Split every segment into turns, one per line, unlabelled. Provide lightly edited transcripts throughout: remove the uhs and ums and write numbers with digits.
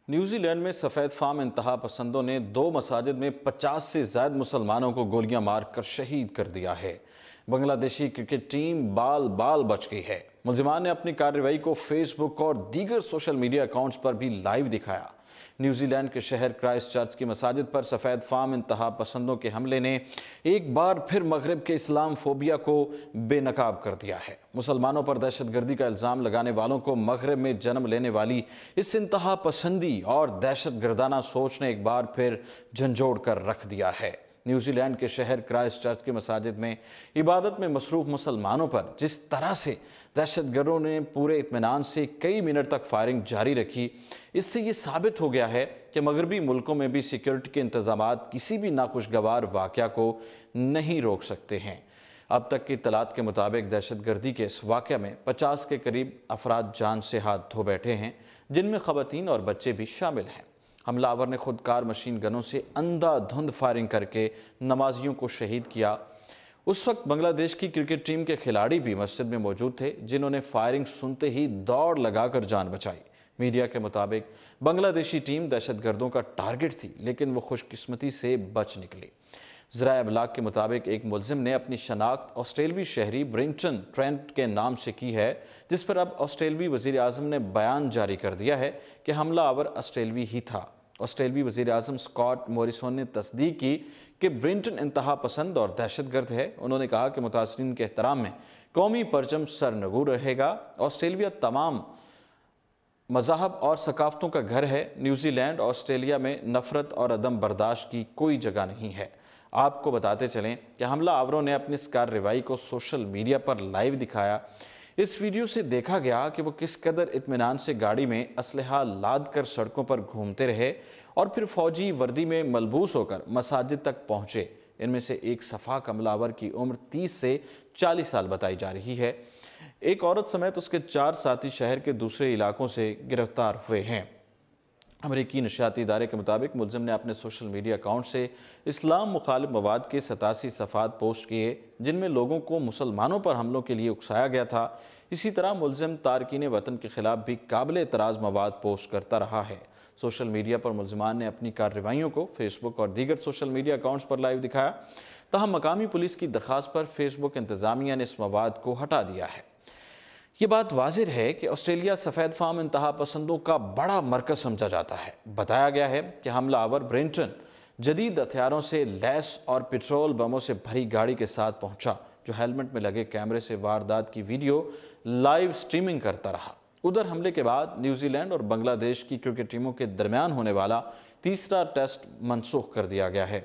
New Zealand میں سفید فام انتہا پسندوں نے 2 مساجد میں 50 سے زائد مسلمانوں کو گولیاں مار کر شہید کر دیا ہے۔ بنگلہ دیشی کرکٹ ٹیم بال بچ گئی ہے۔ ملزمان نے اپنی کارروائی کو فیس بک اور دیگر سوشل میڈیا اکاؤنٹس پر بھی لائیو دکھایا۔ نیوزی لینڈ کے شہر کرائسٹ چرچ کی مساجد پر سفید فام انتہا پسندوں کے حملے نے ایک بار پھر مغرب کے اسلام فوبیا کو بے نقاب کر دیا ہے۔ مسلمانوں پر دہشت گردی کا الزام لگانے والوں کو مغرب میں جنم لینے والی اس انتہا پسندی اور دہشت گردانہ سوچ نے ایک بار پھر جھنجھوڑ کر رکھ دیا ہے۔ نیوزی لینڈ کے شہر کرائسٹ چرچ کی مساجد میں عبادت میں مصروف مسلمانوں پر جس طرح سے دہشت گردوں نے پورے اطمینان سے کئی منٹ تک فائرنگ جاری رکھی، اس سے یہ ثابت ہو گیا ہے کہ مغربی ملکوں میں بھی سیکیورٹی کے انتظامات کسی بھی ناخوشگوار واقعہ کو نہیں روک سکتے ہیں۔ اب تک کی اطلاعات کے مطابق دہشت گردی کے اس واقعہ میں 50 کے قریب افراد جان سے ہاتھ دھو بیٹھے ہیں، جن میں خواتین اور بچے بھی شامل ہیں۔ حملہ آور نے خودکار مشین گنوں سے اندھا دھند فائرنگ کر کے نمازیوں کو شہید کیا۔ اس وقت بنگلہ دیش کی کرکٹ ٹیم کے کھلاڑی بھی مسجد میں موجود تھے، جنہوں نے فائرنگ سنتے ہی دوڑ لگا کر جان بچائی۔ میڈیا کے مطابق بنگلہ دیشی ٹیم دہشت گردوں کا ٹارگٹ تھی، لیکن وہ خوش قسمتی سے بچ نکلی۔ ذرائع ابلاغ کے مطابق ایک ملزم نے اپنی شناخت آسٹریلوی شہری برنگٹن ٹرینٹ کے نام سے کی ہے، جس پر اب آسٹریلوی وزیر اعظم نے بیان جاری کر دیا ہے کہ حملہ آور آسٹریلوی ہی تھا۔ آسٹریلوی وزیر اعظم اسکاٹ موریسن نے تصدیق کی کہ برنگٹن انتہا پسند اور دہشت گرد ہے۔ انہوں نے کہا کہ متاثرین کے احترام میں قومی پرچم سرنگوں رہے گا۔ آسٹریلیا تمام مذاہب اور ثقافتوں کا گھر ہے۔ نیوزی لینڈ اور آسٹریلیا میں نفرت اور عدم برداشت کی کوئی جگہ نہیں ہے۔ آپ کو بتاتے چلیں کہ حملہ آوروں نے اپنی اس کارروائی کو سوشل میڈیا پر لائیو دکھایا۔ اس ویڈیو سے دیکھا گیا کہ وہ کس قدر اطمینان سے گاڑی میں اسلحہ لاد کر سڑکوں پر گھومتے رہے اور پھر فوجی وردی میں ملبوس ہو کر مساجد تک پہنچے۔ ان میں سے ایک صفاق حملہ آور کی عمر 30 سے 40 سال بتائی جا رہی ہے۔ ایک عورت سمیت اس کے 4 ساتھی شہر کے دوسرے علاقوں سے گرفتار ہوئے ہیں۔ امریکی نشریاتی ادارے کے مطابق ملزم نے اپنے سوشل میڈیا اکاؤنٹ سے اسلام مخالف مواد کے 87 صفحات پوسٹ کیے، جن میں لوگوں کو مسلمانوں پر حملوں کے لیے اکسایا گیا تھا۔ اسی طرح ملزم تارکین وطن کے خلاف بھی قابل اعتراض مواد پوسٹ کرتا رہا ہے۔ سوشل میڈیا پر ملزمان نے اپنی کارروائیوں کو فیس بک اور دیگر سوشل میڈیا اکاؤنٹس پر لائیو دکھایا، تاہم مقامی پولیس کی درخواست پر فیس بک انتظامیہ نے اس مواد کو ہٹا دیا ہے۔ یہ بات واضح ہے کہ آسٹریلیا سفید فام انتہا پسندوں کا بڑا مرکز سمجھا جاتا ہے۔ بتایا گیا ہے کہ حملہ آور برنگٹن جدید ہتھیاروں سے لیس اور پیٹرول بموں سے بھری گاڑی کے ساتھ پہنچا، جو ہیلمٹ میں لگے کیمرے سے واردات کی ویڈیو لائیو سٹریمنگ کرتا رہا۔ ادھر حملے کے بعد نیوزی لینڈ اور بنگلہ دیش کی کرکٹ ٹیموں کے درمیان ہونے والا تیسرا ٹیسٹ منسوخ کر دیا گیا ہے۔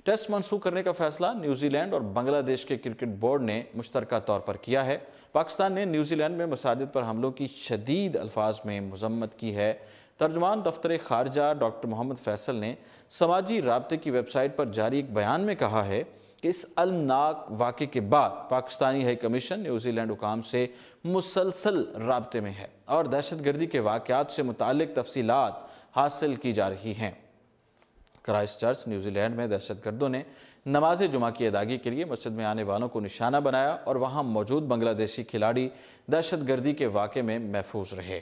ٹیسٹ منسوخ کرنے کا فیصلہ نیوزی لینڈ اور بنگلہ دیش کے کرکٹ بورڈ نے مشترکہ طور پر کیا ہے۔ پاکستان نے نیوزی لینڈ میں مساجد پر حملوں کی شدید الفاظ میں مذمت کی ہے۔ ترجمان دفتر خارجہ ڈاکٹر محمد فیصل نے سماجی رابطے کی ویب سائٹ پر جاری ایک بیان میں کہا ہے کہ اس المناک واقعے کے بعد Pakistani high commission New Zealand حکام سے مسلسل رابطے میں ہے اور دہشت گردی کے واقعات سے متعلق تفصیلات حاصل کی جا رہی ہیں۔ کرائسٹ چرچ نیوزی لینڈ میں دہشت گردوں نے نماز جمعہ کی ادائیگی کے لیے مسجد میں آنے والوں کو نشانہ بنایا اور وہاں موجود بنگلہ دیشی کھلاڑی دہشت گردی کے واقعے میں محفوظ رہے۔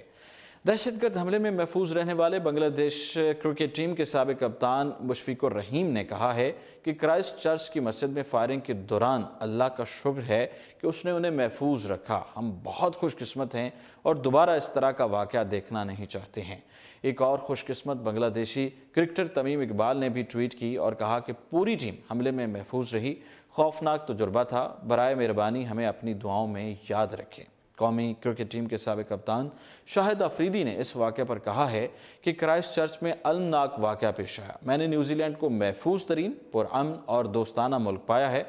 دہشت گرد حملے میں محفوظ رہنے والے بنگلہ دیش کرکٹ ٹیم کے سابق کپتان مشفق الرحیم نے کہا ہے کہ کرائسٹ چرچ کی مسجد میں فائرنگ کے دوران اللہ کا شکر ہے کہ اس نے انہیں محفوظ رکھا۔ ہم بہت خوش قسمت ہیں اور دوبارہ اس طرح کا واقعہ دیکھنا نہیں چاہتے ہیں۔ ایک اور خوش قسمت بنگلہ دیشی کرکٹر تمیم اقبال نے بھی ٹویٹ کی اور کہا کہ پوری ٹیم حملے میں محفوظ رہی۔ خوفناک تجربہ تھا، برائے مہربانی ہمیں اپنی دعاؤں میں یاد رکھیں۔ قومی کرکٹ ٹیم کے سابق کپتان شاہد افریدی نے اس واقعے پر کہا ہے کہ کرائسٹ چرچ میں المناک واقعہ پیش آیا۔ میں نے نیوزی لینڈ کو محفوظ ترین، پرامن اور دوستانہ ملک پایا ہے۔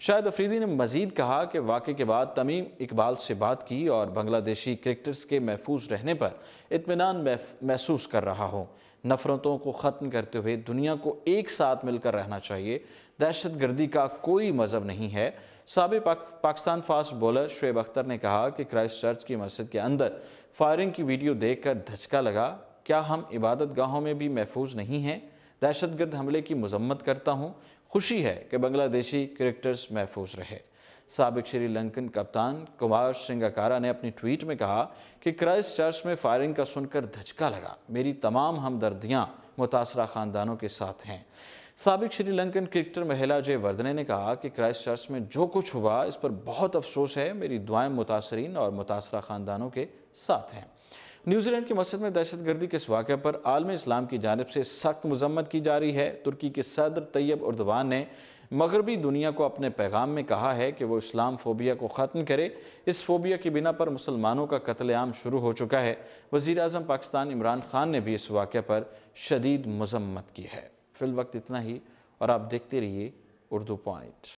شاہد افریدی نے مزید کہا کہ واقعے کے بعد تمیم اقبال سے بات کی اور بنگلہ دیشی کرکٹرز کے محفوظ رہنے پر اطمینان محسوس کر رہا ہوں۔ نفرتوں کو ختم کرتے ہوئے دنیا کو ایک ساتھ مل کر رہنا چاہیے۔ دہشت گردی کا کوئی مذہب نہیں ہے۔ سابق پاکستان فاسٹ بولر شعیب اختر نے کہا کہ کرائسٹ چرچ کی مسجد کے اندر فائرنگ کی ویڈیو دیکھ کر دھچکا لگا۔ کیا ہم عبادت گاہوں میں بھی محفوظ نہیں ہیں؟ دہشت گرد حملے کی مذمت کرتا ہوں۔ خوشی ہے کہ بنگلہ دیشی کرکٹرز محفوظ رہے۔ سابق شری لنکن کپتان کمار سنگاکارا نے اپنی ٹویٹ میں کہا کہ کرائسٹ چرچ میں فائرنگ کا سن کر دھچکا لگا، میری تمام ہمدردیاں متاثرہ خاندانوں کے ساتھ ہیں۔ سابق شری لنکن کرکٹر مہیلا جے وردھنے نے کہا کہ کرائسٹ چرچ میں جو کچھ ہوا اس پر بہت افسوس ہے، میری دعائیں متاثرین اور متاثرہ خاندانوں کے ساتھ ہیں۔ نیوزی لینڈ کی مسجد میں دہشت گردی کے اس واقعے پر عالم اسلام کی جانب سے سخت مذمت کی جا رہی ہے۔ ترکی کے صدر طیب اردوان نے مغربی دنیا کو اپنے پیغام میں کہا ہے کہ وہ اسلام فوبیا کو ختم کرے۔ اس فوبیا کی بنا پر مسلمانوں کا قتل عام شروع ہو چکا ہے۔ وزیر اعظم پاکستان عمران خان نے بھی اس واقعے پر شدید مذمت کی ہے۔ فی الوقت اتنا ہی، اور آپ دیکھتے رہیے اردو پوائنٹ۔